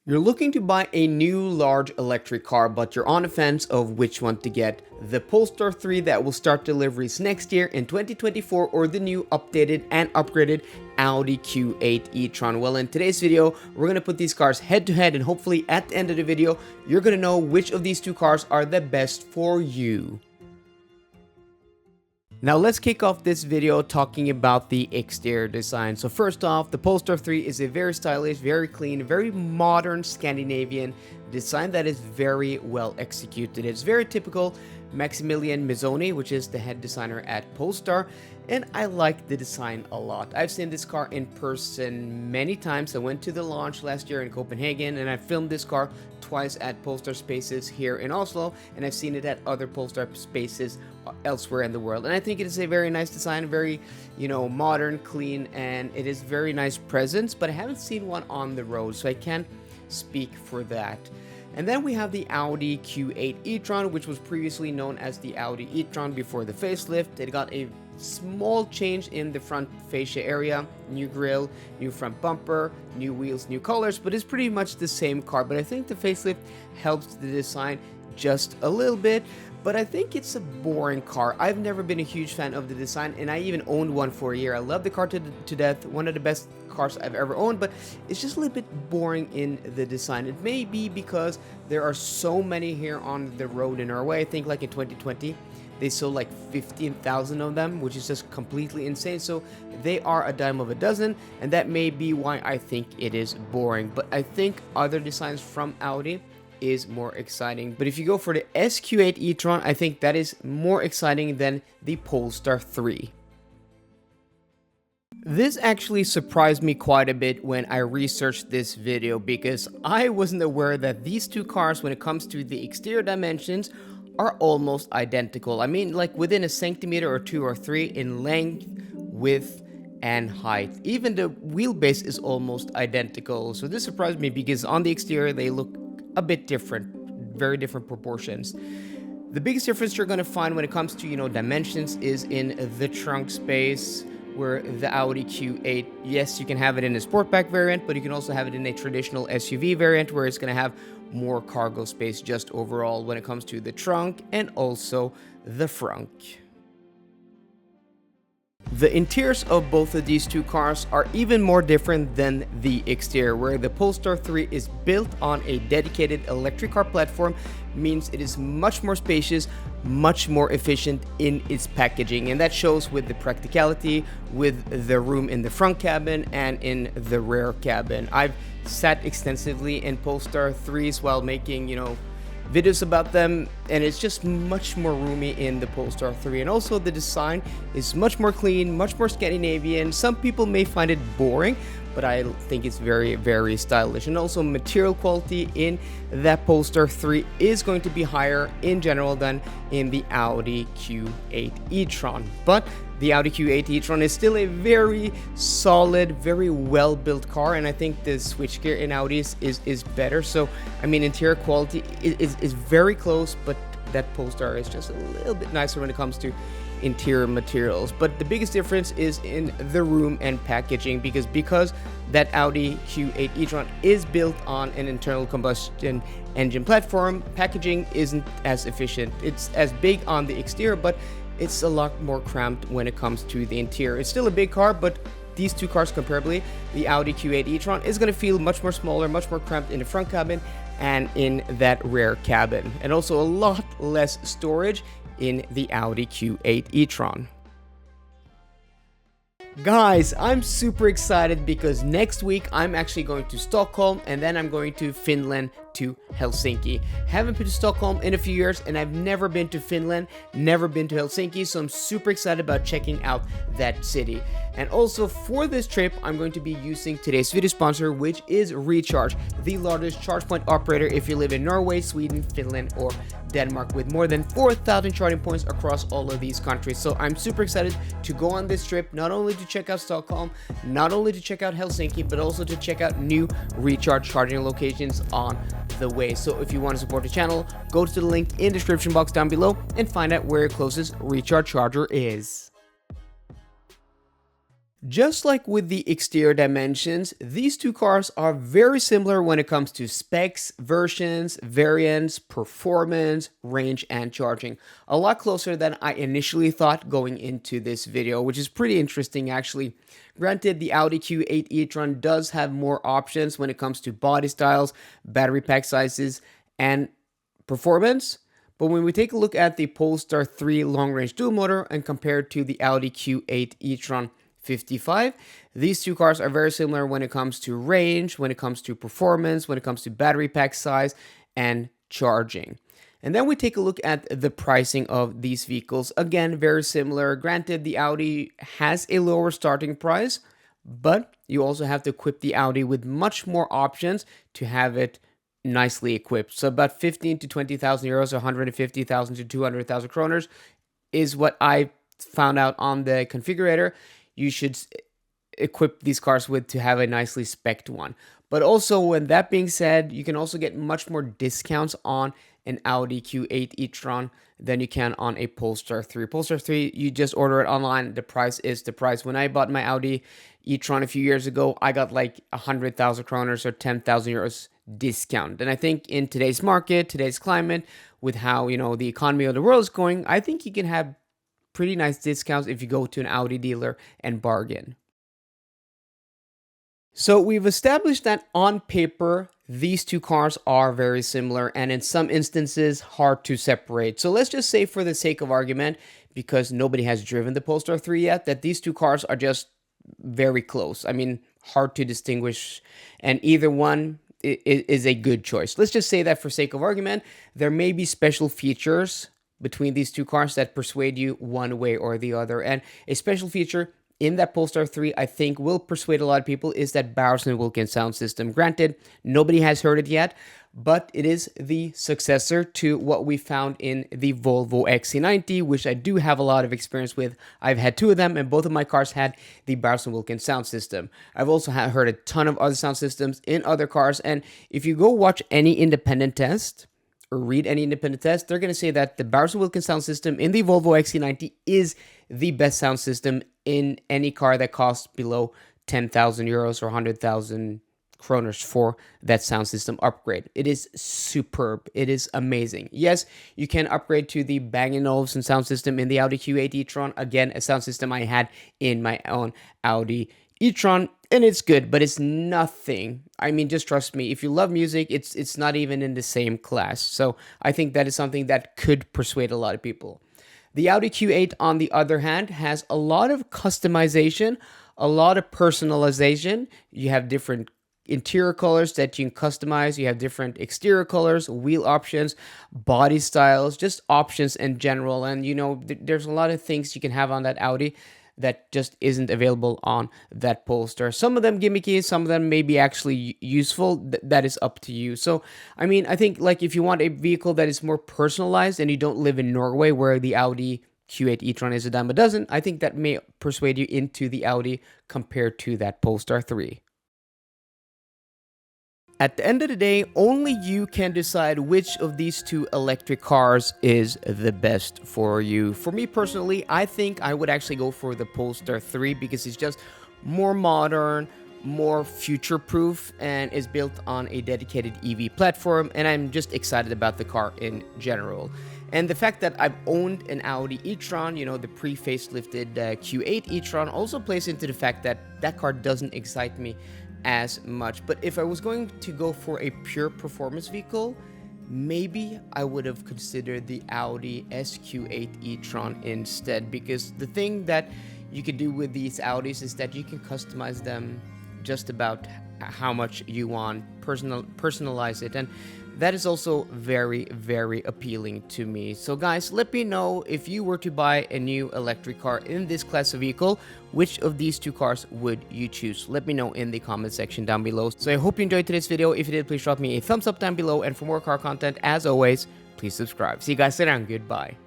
You're looking to buy a new large electric car, but you're on the fence of which one to get. The Polestar 3 that will start deliveries next year in 2024 or the new updated and upgraded Audi Q8 e-tron. Well, in today's video, we're going to put these cars head to head, and hopefully at the end of the video, you're going to know which of these two cars are the best for you. Now let's kick off this video talking about the exterior design. So first off, the Polestar 3 is a very stylish, very clean, very modern Scandinavian design that is very well executed. It's very typical Maximilian Mazzoni, which is the head designer at Polestar, and I like the design a lot. I've seen this car in person many times. I went to the launch last year in Copenhagen, and I filmed this car twice at Polestar spaces here in Oslo, and I've seen it at other Polestar spaces elsewhere in the world. And I think it is a very nice design, very, modern, clean, and it is very nice presence, but I haven't seen one on the road, so I can't speak for that. And then we have the Audi Q8 e-tron, which was previously known as the Audi e-tron before the facelift. It got a small change in the front fascia area, new grille, new front bumper, new wheels, new colors, but it's pretty much the same car. But I think the facelift helps the design just a little bit, but I think it's a boring car. I've never been a huge fan of the design, and I even owned one for a year. I love the car to death, one of the best cars I've ever owned, but it's just a little bit boring in the design. It may be because there are so many here on the road in Norway. I think like in 2020 they sold like 15,000 of them, which is just completely insane. So they are a dime of a dozen, and that may be why I think it is boring. But I think other designs from Audi is more exciting. But if you go for the SQ8 e-tron, I think that is more exciting than the Polestar 3. This actually surprised me quite a bit when I researched this video, because I wasn't aware that these two cars, when it comes to the exterior dimensions, are almost identical. I mean, like within a centimeter or two or three in length, width, and height. Even the wheelbase is almost identical. So this surprised me because on the exterior they look a bit different, very different proportions. The biggest difference you're going to find when it comes to dimensions is in the trunk space, where the Audi Q8, yes, you can have it in a sportback variant, but you can also have it in a traditional SUV variant, where it's going to have more cargo space just overall when it comes to the trunk and also the front. The interiors of both of these two cars are even more different than the exterior, where the Polestar 3 is built on a dedicated electric car platform, means it is much more spacious, much more efficient in its packaging, and that shows with the practicality, with the room in the front cabin and in the rear cabin. I've sat extensively in Polestar 3s while making, videos about them, and it's just much more roomy in the Polestar 3. And also the design is much more clean, much more Scandinavian. Some people may find it boring, but I think it's very, very stylish. And also material quality in that Polestar 3 is going to be higher in general than in the Audi Q8 e-tron. But the Audi Q8 e-tron is still a very solid, very well-built car, and I think the switchgear in Audis is better. So, I mean, interior quality is very close, but that Polestar is just a little bit nicer when it comes to interior materials. But the biggest difference is in the room and packaging, because that Audi Q8 e-tron is built on an internal combustion engine platform, packaging isn't as efficient. It's as big on the exterior, but it's a lot more cramped when it comes to the interior. It's still a big car, but these two cars comparably, the Audi Q8 e-tron is going to feel much more smaller, much more cramped in the front cabin and in that rear cabin, and also a lot less storage in the Audi Q8 e-tron. Guys, I'm super excited because next week I'm actually going to Stockholm, and then I'm going to Finland to Helsinki. Haven't been to Stockholm in a few years, and I've never been to Finland, never been to Helsinki, so I'm super excited about checking out that city. And also for this trip, I'm going to be using today's video sponsor, which is Recharge, the largest charge point operator if you live in Norway, Sweden, Finland, or Denmark, with more than 4,000 charging points across all of these countries. So I'm super excited to go on this trip, not only to check out Stockholm, not only to check out Helsinki, but also to check out new Recharge charging locations on the way. So if you want to support the channel, go to the link in the description box down below and find out where your closest Recharge charger is. Just like with the exterior dimensions, these two cars are very similar when it comes to specs, versions, variants, performance, range, and charging. A lot closer than I initially thought going into this video, which is pretty interesting actually. Granted, the Audi Q8 e-tron does have more options when it comes to body styles, battery pack sizes, and performance. But when we take a look at the Polestar 3 long-range dual motor and compare it to the Audi Q8 e-tron 55, these two cars are very similar when it comes to range, when it comes to performance, when it comes to battery pack size, and charging. And then we take a look at the pricing of these vehicles. Again, very similar. Granted, the Audi has a lower starting price, but you also have to equip the Audi with much more options to have it nicely equipped. So about 15 to 20,000 euros, 150,000 to 200,000 kroners is what I found out on the configurator you should equip these cars with to have a nicely spec'd one. But also, when that being said, you can also get much more discounts on an Audi Q8 e-tron than you can on a Polestar 3. Polestar 3, you just order it online. The price is the price. When I bought my Audi e-tron a few years ago, I got like 100,000 kroners or 10,000 euros discount. And I think in today's market, today's climate, with how, the economy of the world is going, I think you can have pretty nice discounts if you go to an Audi dealer and bargain. So we've established that on paper, these two cars are very similar and in some instances hard to separate. So let's just say, for the sake of argument, because nobody has driven the Polestar 3 yet, that these two cars are just very close. I mean, hard to distinguish, and either one is a good choice. Let's just say that for sake of argument, there may be special features between these two cars that persuade you one way or the other. And a special feature in that Polestar 3 I think will persuade a lot of people is that Bowers & Wilkins sound system. Granted, nobody has heard it yet, but it is the successor to what we found in the Volvo XC90, which I do have a lot of experience with. I've had two of them, and both of my cars had the Bowers & Wilkins sound system. I've also heard a ton of other sound systems in other cars, and if you go watch any independent test or read any independent test, they're going to say that the Bowers & Wilkins sound system in the Volvo XC90 is the best sound system in any car that costs below 10,000 euros or 100,000 kroners for that sound system upgrade. It is superb. It is amazing. Yes, you can upgrade to the Bang & Olufsen sound system in the Audi Q8 e-tron. Again, a sound system I had in my own Audi e-tron, and it's good, but it's nothing. I mean, just trust me, if you love music, it's not even in the same class. So I think that is something that could persuade a lot of people. The Audi Q8, on the other hand, has a lot of customization, a lot of personalization. You have different interior colors that you can customize. You have different exterior colors, wheel options, body styles, just options in general. And, there's a lot of things you can have on that Audi that just isn't available on that Polestar. Some of them gimmicky, some of them may be actually useful. That is up to you. So, I mean, I think like if you want a vehicle that is more personalized and you don't live in Norway where the Audi Q8 e-tron is a dime a dozen, I think that may persuade you into the Audi compared to that Polestar 3. At the end of the day, only you can decide which of these two electric cars is the best for you. For me personally, I think I would actually go for the Polestar 3 because it's just more modern, more future-proof, and is built on a dedicated EV platform, and I'm just excited about the car in general. And the fact that I've owned an Audi e-tron, the pre-facelifted Q8 e-tron, also plays into the fact that that car doesn't excite me as much. But if I was going to go for a pure performance vehicle, maybe I would have considered the Audi SQ8 e-tron instead, because the thing that you could do with these Audis is that you can customize them just about how much you want, personalize it, and that is also very, very appealing to me. So guys, let me know if you were to buy a new electric car in this class of vehicle, which of these two cars would you choose? Let me know in the comment section down below. So I hope you enjoyed today's video. If you did, please drop me a thumbs up down below, and for more car content, as always, please subscribe. See you guys later, and goodbye.